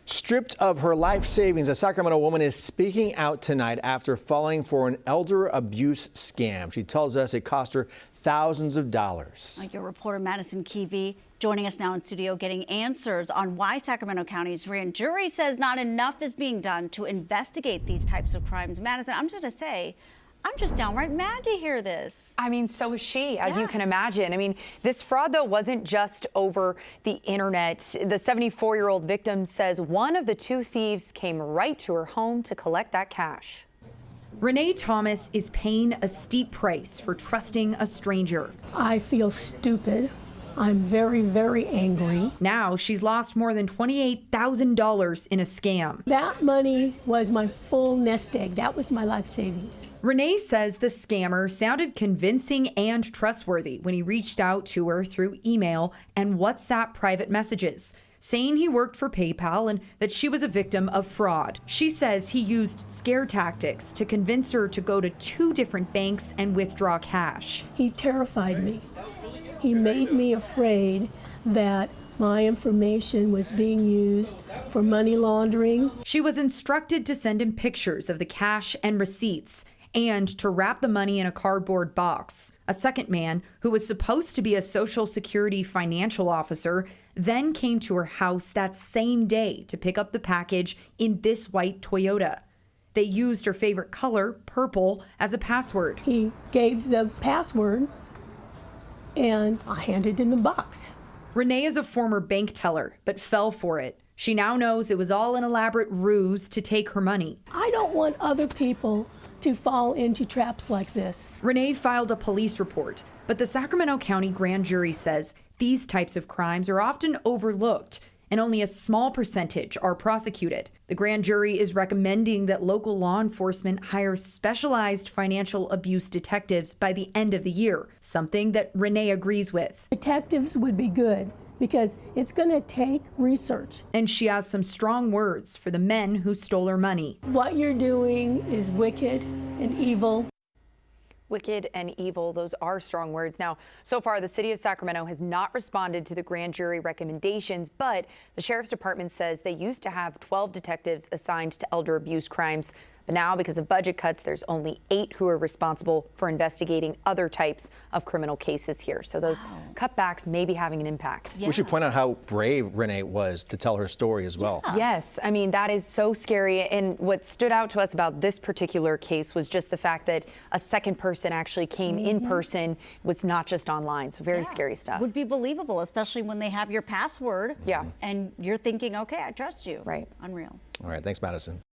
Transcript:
Stripped of her life savings, a Sacramento woman is speaking out tonight after falling for an elder abuse scam. She tells us it cost her thousands of dollars. Your reporter Madison Keevy joining us now in studio, getting answers on why Sacramento County's grand jury says not enough is being done to investigate these types of crimes. Madison, I'm just going to say, I'm just downright mad to hear this. I mean, so is she, as you can imagine. I mean, this fraud, though, wasn't just over the internet. The 74-year-old victim says one of the two thieves came right to her home to collect that cash. Renee Thomas is paying a steep price for trusting a stranger. I feel stupid. I'm very, very angry. Now she's lost more than $28,000 in a scam. That money was my full nest egg. That was my life savings. Renee says the scammer sounded convincing and trustworthy when he reached out to her through email and WhatsApp private messages, saying he worked for PayPal and that she was a victim of fraud. She says he used scare tactics to convince her to go to 2 different banks and withdraw cash. He terrified me. He made me afraid that my information was being used for money laundering. She was instructed to send him pictures of the cash and receipts and to wrap the money in a cardboard box. A second man, who was supposed to be a Social Security financial officer, then came to her house that same day to pick up the package in this white Toyota. They used her favorite color, purple, as a password. He gave the password and I handed in the box. Renee is a former bank teller, but fell for it. She now knows it was all an elaborate ruse to take her money. I don't want other people to fall into traps like this. Renee filed a police report, but the Sacramento County grand jury says these types of crimes are often overlooked and only a small percentage are prosecuted. The grand jury is recommending that local law enforcement hire specialized financial abuse detectives by the end of the year, something that Renee agrees with. Detectives would be good because it's going to take research. And she has some strong words for the men who stole her money. What you're doing is wicked and evil. Wicked and evil, those are strong words. Now, so far, the city of Sacramento has not responded to the grand jury recommendations, but the sheriff's department says they used to have 12 detectives assigned to elder abuse crimes. But now, because of budget cuts, there's only 8 who are responsible for investigating other types of criminal cases here. So those cutbacks may be having an impact. We should point out how brave Renee was to tell her story as well. Yes, I mean, that is so scary. And what stood out to us about this particular case was just the fact that a second person actually came in person, was not just online. So very scary stuff. Would be believable, especially when they have your password. Yeah. And you're thinking, okay, I trust you. Right. Unreal. All right, thanks, Madison.